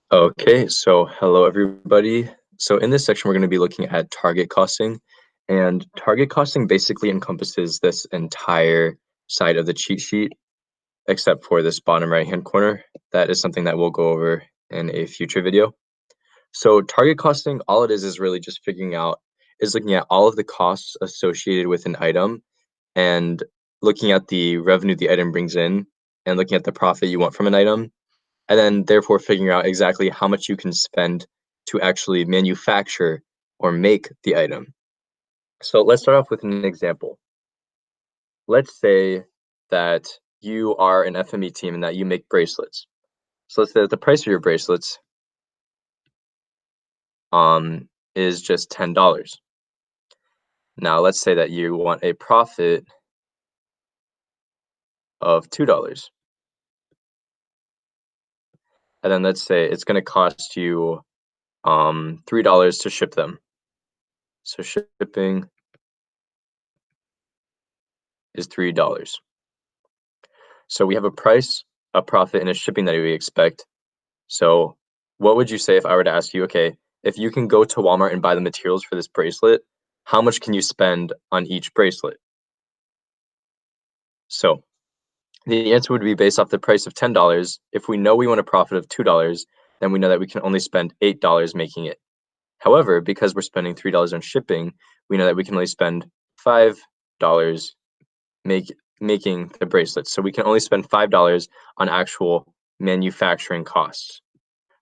Okay, so hello everybody. So in this section, we're going to be looking at target costing, and target costing basically encompasses this entire side of the cheat sheet, except for this bottom right-hand corner. That is something that we'll go over in a future video. So target costing, all it is really just looking at all of the costs associated with an item and looking at the revenue the item brings in and looking at the profit you want from an item and then therefore figuring out exactly how much you can spend to actually manufacture or make the item. So let's start off with an example. Let's say that you are an FME team and that you make bracelets. So let's say that the price of your bracelets is just $10. Now let's say that you want a profit of $2. And then let's say it's going to cost you $3 to ship them. So shipping is $3. So we have a price, a profit, and a shipping that we expect. So what would you say if I were to ask you, okay, if you can go to Walmart and buy the materials for this bracelet, how much can you spend on each bracelet? So the answer would be based off the price of $10. If we know we want a profit of $2, then we know that we can only spend $8 making it. However, because we're spending $3 on shipping, we know that we can only spend $5 making the bracelets. So we can only spend $5 on actual manufacturing costs.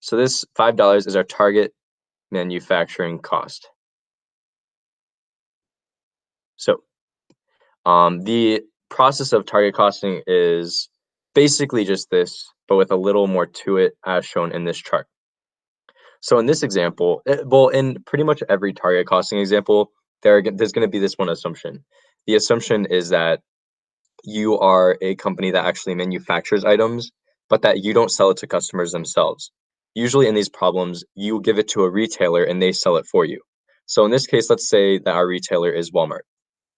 So this $5 is our target manufacturing cost. So the process of target costing is basically just this, but with a little more to it as shown in this chart. So in this example, well, in pretty much every target costing example, there's going to be this one assumption. The assumption is that you are a company that actually manufactures items, but that you don't sell it to customers themselves. Usually in these problems, you give it to a retailer and they sell it for you. So in this case, let's say that our retailer is Walmart.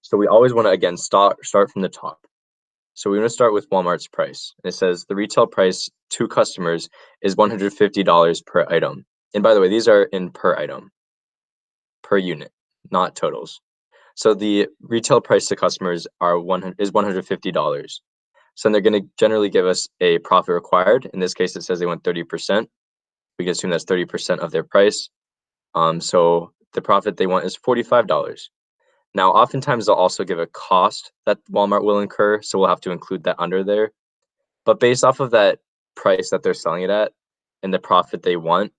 So we always want to, again, start from the top. So we want to start with Walmart's price. It says the retail price to customers is $150 per item. And by the way, these are in per item, per unit, not totals. So the retail price to customers is $150. So they're going to generally give us a profit required. In this case, it says they want 30%. We can assume that's 30% of their price. So the profit they want is $45. Now, oftentimes they'll also give a cost that Walmart will incur, so we'll have to include that under there. But based off of that price that they're selling it at and the profit they want,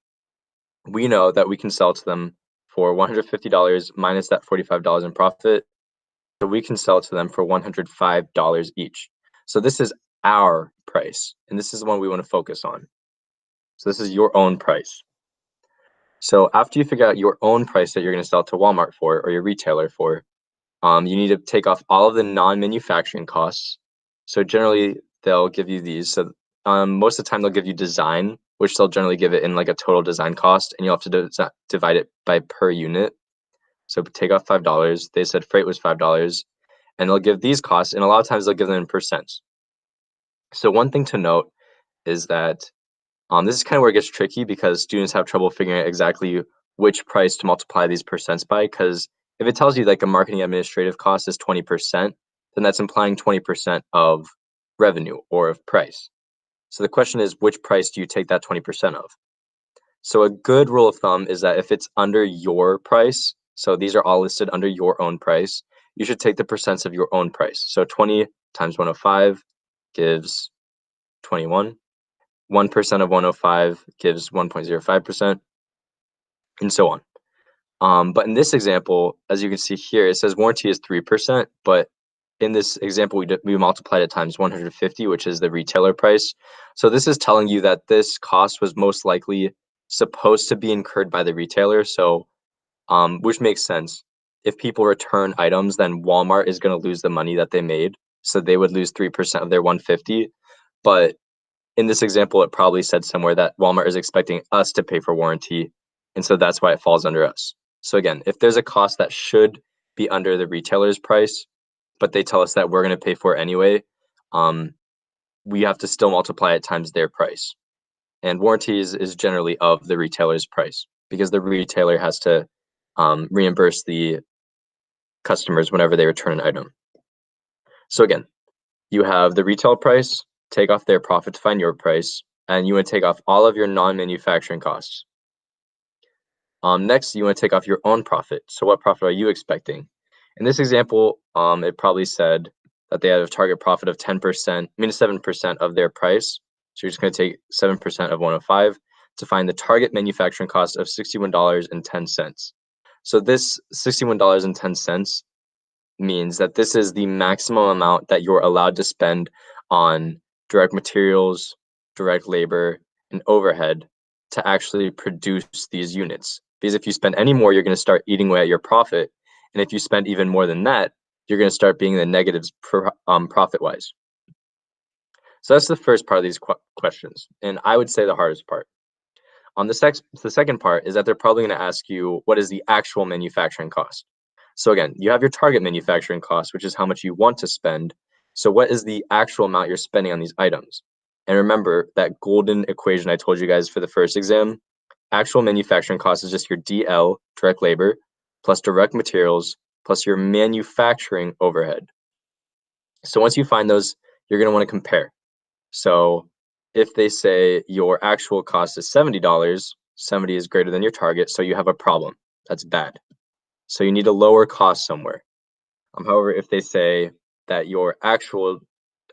we know that we can sell to them for $150 minus that $45 in profit. So we can sell to them for $105 each. So this is our price, and this is the one we want to focus on. So this is your own price. So after you figure out your own price that you're going to sell to Walmart for or your retailer for, you need to take off all of the non-manufacturing costs. So generally, they'll give you these. So most of the time, they'll give you design, which they'll generally give it in like a total design cost, and you'll have to divide it by per unit. So take off $5. They said freight was $5, and they'll give these costs, and a lot of times they'll give them in percents. So one thing to note is that this is kind of where it gets tricky because students have trouble figuring out exactly which price to multiply these percents by, because if it tells you like a marketing administrative cost is 20%, then that's implying 20% of revenue or of price. So the question is, which price do you take that 20% of? So a good rule of thumb is that if it's under your price, so these are all listed under your own price, you should take the percents of your own price. So 20 times 105 gives 21. 1% of 105 gives 1.05%, and so on. But in this example, as you can see here, it says warranty is 3%, but in this example, we multiplied it times 150, which is the retailer price. So this is telling you that this cost was most likely supposed to be incurred by the retailer. So, which makes sense. If people return items, then Walmart is going to lose the money that they made. So they would lose 3% of their 150. But in this example, it probably said somewhere that Walmart is expecting us to pay for warranty. And so that's why it falls under us. So again, if there's a cost that should be under the retailer's price, but they tell us that we're going to pay for it anyway, we have to still multiply it times their price. and warranties is generally of the retailer's price because the retailer has to reimburse the customers whenever they return an item. So again, you have the retail price, take off their profit to find your price, and you want to take off all of your non-manufacturing costs. Next, you want to take off your own profit. So what profit are you expecting? In this example, it probably said that they had a target profit of 10%, 7% of their price. So you're just going to take 7% of 105 to find the target manufacturing cost of $61.10. So this $61.10 means that this is the maximum amount that you're allowed to spend on direct materials, direct labor, and overhead to actually produce these units. Because if you spend any more, you're going to start eating away at your profit. And if you spend even more than that, you're going to start being in the negatives profit-wise. So that's the first part of these questions. And I would say the hardest part. The second part is that they're probably going to ask you, what is the actual manufacturing cost? So again, you have your target manufacturing cost, which is how much you want to spend. So what is the actual amount you're spending on these items? And remember that golden equation I told you guys for the first exam, actual manufacturing cost is just your DL, direct labor, plus direct materials, plus your manufacturing overhead. So once you find those, you're going to want to compare. So if they say your actual cost is $70, 70 is greater than your target, so you have a problem. That's bad. So you need a lower cost somewhere. However, if they say that your actual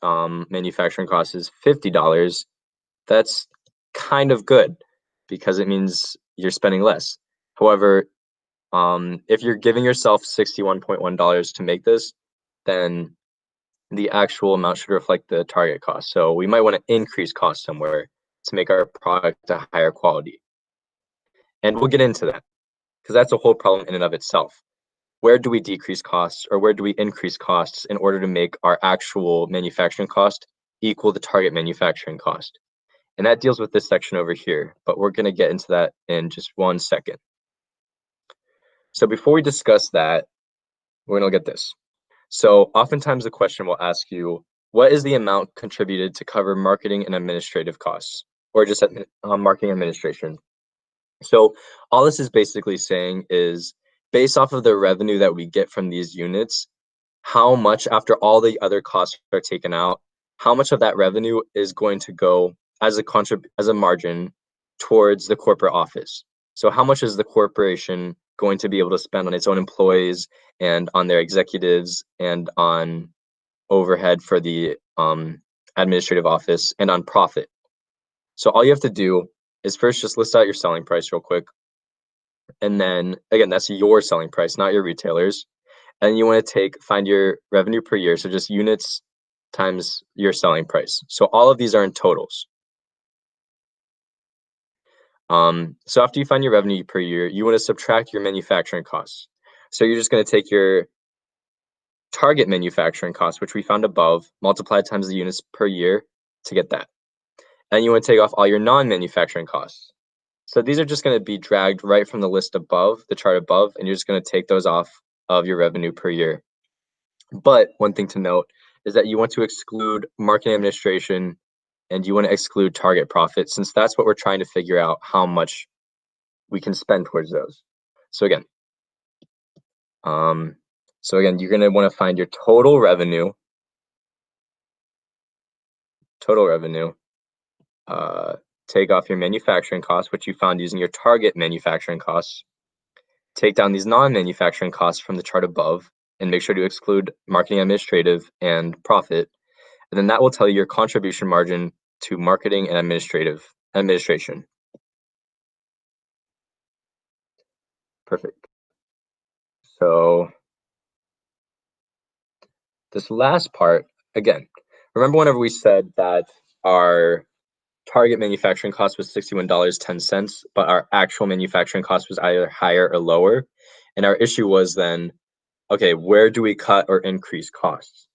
manufacturing cost is $50, that's kind of good because it means you're spending less. However, if you're giving yourself $61.1 to make this, then the actual amount should reflect the target cost. So we might want to increase cost somewhere to make our product a higher quality. And we'll get into that because that's a whole problem in and of itself. Where do we decrease costs or where do we increase costs in order to make our actual manufacturing cost equal the target manufacturing cost? And that deals with this section over here, but we're going to get into that in just 1 second. So before we discuss that, we're going to look at this. So oftentimes the question will ask you, what is the amount contributed to cover marketing and administrative costs, or just marketing administration? So all this is basically saying is, based off of the revenue that we get from these units, how much, after all the other costs are taken out, how much of that revenue is going to go as a margin towards the corporate office? So how much is the corporation going to be able to spend on its own employees and on their executives and on overhead for the administrative office and on profit? So all you have to do is first just list out your selling price real quick. And then again, that's your selling price, not your retailer's. And you want to find your revenue per year. So just units times your selling price. So all of these are in totals. So after you find your revenue per year, you want to subtract your manufacturing costs. So you're just going to take your target manufacturing cost, which we found above, multiply times the units per year to get that. And you want to take off all your non-manufacturing costs. So these are just going to be dragged right from the list above, the chart above, and you're just going to take those off of your revenue per year. But one thing to note is that you want to exclude marketing administration and you want to exclude target profit, since that's what we're trying to figure out how much we can spend towards those. So again, you're going to want to find your total revenue, take off your manufacturing costs, which you found using your target manufacturing costs, take down these non-manufacturing costs from the chart above, and make sure to exclude marketing administrative and profit. And then that will tell you your contribution margin to marketing and administration. Perfect. So this last part, again, remember whenever we said that our target manufacturing cost was $61.10, but our actual manufacturing cost was either higher or lower. And our issue was then, okay, where do we cut or increase costs?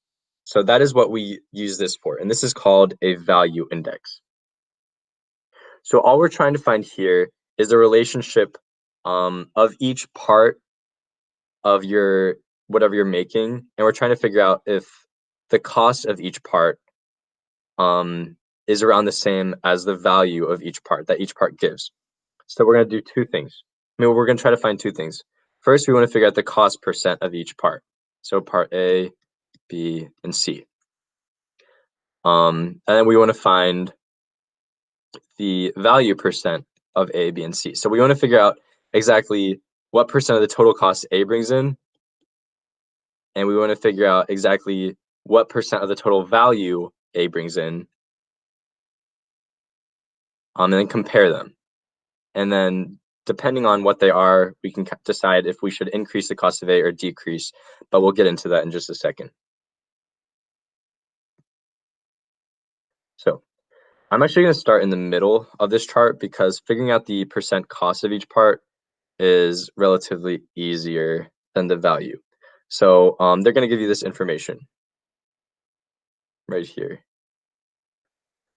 So that is what we use this for. And this is called a value index. So all we're trying to find here is the relationship of each part of your whatever you're making, and we're trying to figure out if the cost of each part is around the same as the value of each part that each part gives. So we're going to do two things. We're going to try to find two things. First, we want to figure out the cost percent of each part. So part A, B, and C. And then we want to find the value percent of A, B, and C. So we want to figure out exactly what percent of the total cost A brings in, and we want to figure out exactly what percent of the total value A brings in, and then compare them. And then depending on what they are, we can decide if we should increase the cost of A or decrease, but we'll get into that in just a second. So I'm actually going to start in the middle of this chart because figuring out the percent cost of each part is relatively easier than the value. So they're going to give you this information right here.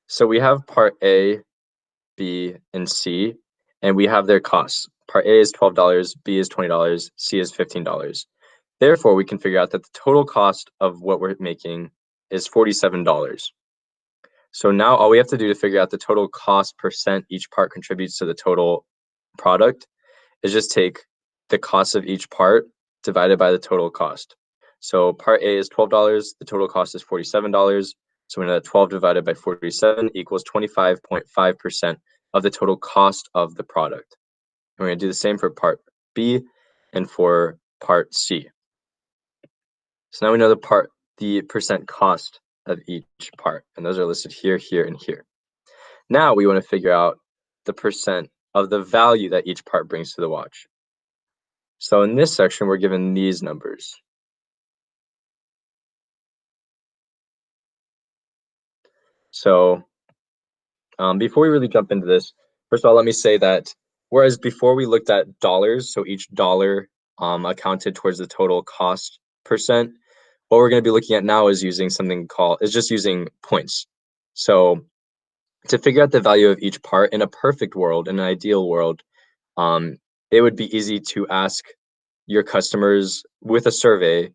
So we have part A, B, and C, and we have their costs. Part A is $12, B is $20, C is $15. Therefore, we can figure out that the total cost of what we're making is $47. So now all we have to do to figure out the total cost percent each part contributes to the total product is just take the cost of each part divided by the total cost. So part A is $12, the total cost is $47. So we know that 12 divided by 47 equals 25.5% of the total cost of the product. And we're going to do the same for part B and for part C. So now we know the percent cost of each part, and those are listed here, here, and here. Now we want to figure out the percent of the value that each part brings to the watch. So in this section, we're given these numbers. So before we really jump into this, first of all, let me say that whereas before we looked at dollars, so each dollar accounted towards the total cost percent, what we're going to be looking at now is using just using points. So to figure out the value of each part in a perfect world, in an ideal world, it would be easy to ask your customers with a survey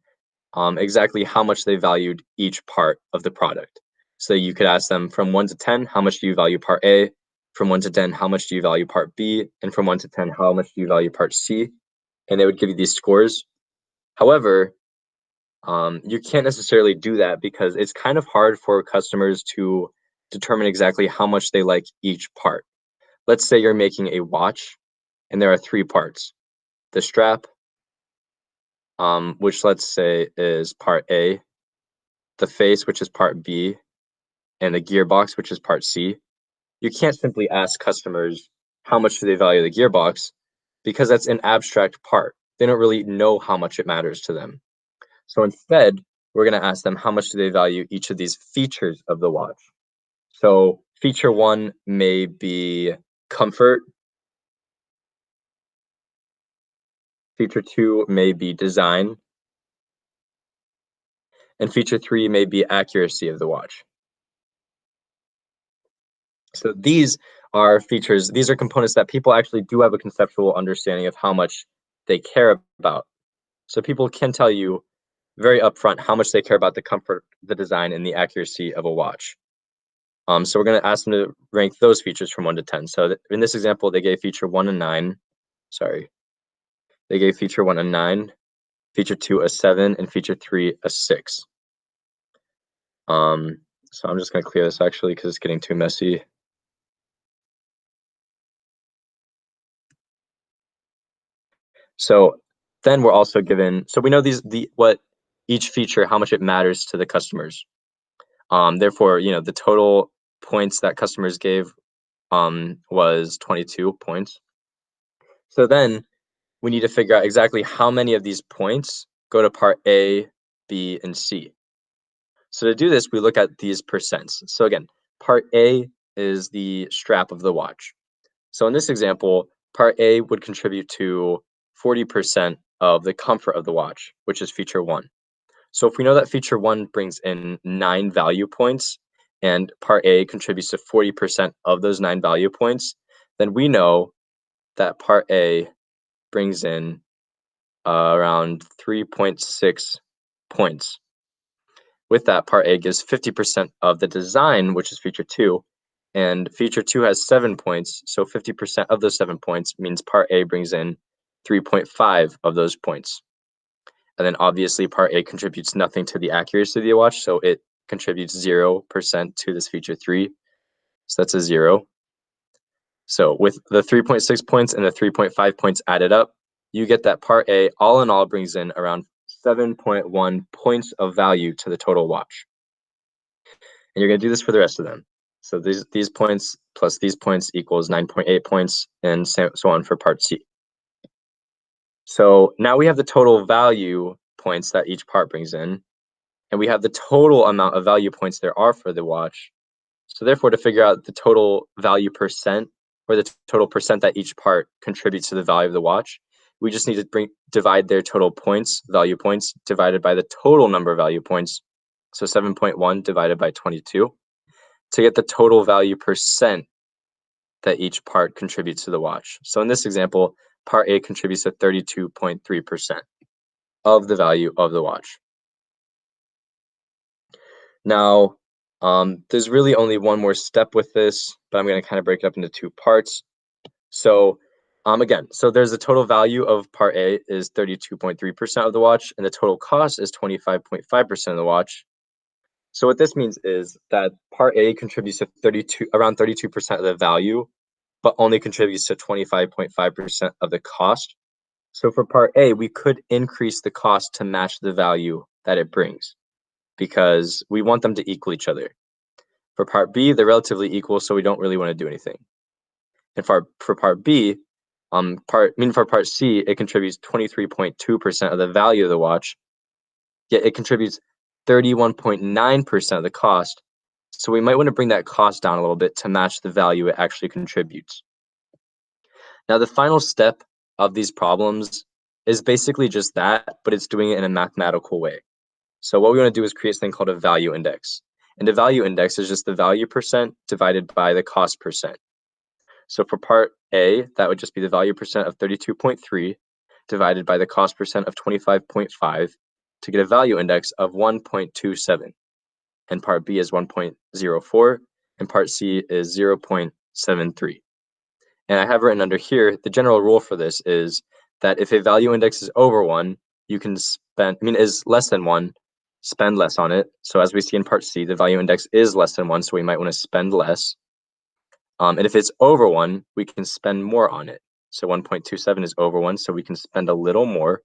exactly how much they valued each part of the product. So you could ask them from 1 to 10, how much do you value part A? From 1 to 10, how much do you value part B? And from 1 to 10, how much do you value part C? And they would give you these scores. However, you can't necessarily do that because it's kind of hard for customers to determine exactly how much they like each part. Let's say you're making a watch and there are 3 parts. The strap, which let's say is part A, the face, which is part B, and the gearbox, which is part C. You can't simply ask customers how much do they value the gearbox because that's an abstract part. They don't really know how much it matters to them. So instead, we're going to ask them how much do they value each of these features of the watch. So feature 1 may be comfort. Feature 2 may be design. And feature 3 may be accuracy of the watch. So these are features, these are components that people actually do have a conceptual understanding of how much they care about. So people can tell you very upfront how much they care about the comfort, the design, and the accuracy of a watch. So we're going to ask them to rank those features from 1 to 10. So in this example, they gave feature 1 a 9. Sorry. They gave feature 1 a 9, feature 2 a 7, and feature 3 a 6. So I'm just going to clear this actually because it's getting too messy. So then we're also given, so we know what each feature, how much it matters to the customers. Therefore, the total points that customers gave was 22 points. So then we need to figure out exactly how many of these points go to part A, B, and C. So to do this, we look at these percents. So again, part A is the strap of the watch. So in this example, part A would contribute to 40% of the comfort of the watch, which is feature 1. So if we know that feature 1 brings in 9 value points and part A contributes to 40% of those 9 value points, then we know that part A brings in around 3.6 points. with that, part A gives 50% of the design, which is feature 2, and feature 2 has 7 points, so 50% of those 7 points means part A brings in 3.5 of those points. And then obviously part A contributes nothing to the accuracy of the watch, so it contributes 0% to this feature 3, so that's a 0. So with the 3.6 points and the 3.5 points added up, you get that part A all in all brings in around 7.1 points of value to the total watch. And you're going to do this for the rest of them. So these points plus these points equals 9.8 points, and so on for part C. So now we have the total value points that each part brings in, and we have the total amount of value points there are for the watch. So therefore, to figure out the total value percent, or the total percent that each part contributes to the value of the watch, we just need to divide their total points, value points, divided by the total number of value points, so 7.1 divided by 22, to get the total value percent that each part contributes to the watch. So in this example, part A contributes to 32.3% of the value of the watch. Now, there's really only one more step with this, but I'm going to kind of break it up into 2 parts. So again, so there's the total value of part A is 32.3% of the watch, and the total cost is 25.5% of the watch. So what this means is that part A contributes to around 32% of the value, but only contributes to 25.5% of the cost. So for part A, we could increase the cost to match the value that it brings, because we want them to equal each other. For part B, they're relatively equal, so we don't really want to do anything. And for part B, for part C, it contributes 23.2% of the value of the watch, yet it contributes 31.9% of the cost. So we might want to bring that cost down a little bit to match the value it actually contributes. Now, the final step of these problems is basically just that, but it's doing it in a mathematical way. So what we want to do is create something called a value index. And the value index is just the value percent divided by the cost percent. So for part A, that would just be the value percent of 32.3 divided by the cost percent of 25.5 to get a value index of 1.27. And part B is 1.04, and part C is 0.73. And I have written under here, the general rule for this is that if a value index is over 1, you can is less than 1, spend less on it. So as we see in part C, the value index is less than 1, so we might want to spend less. And if it's over 1, we can spend more on it. So 1.27 is over 1, so we can spend a little more.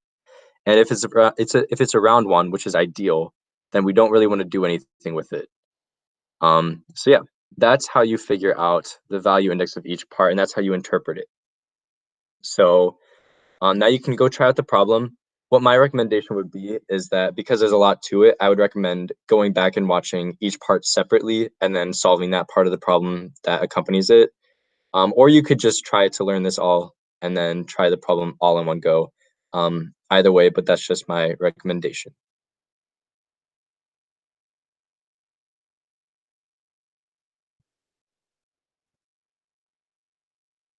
And if it's around 1, which is ideal, then we don't really want to do anything with it. So yeah, that's how you figure out the value index of each part, and that's how you interpret it. So now you can go try out the problem. What my recommendation would be is that because there's a lot to it, I would recommend going back and watching each part separately and then solving that part of the problem that accompanies it. Or you could just try to learn this all and then try the problem all in one go. Either way, but that's just my recommendation.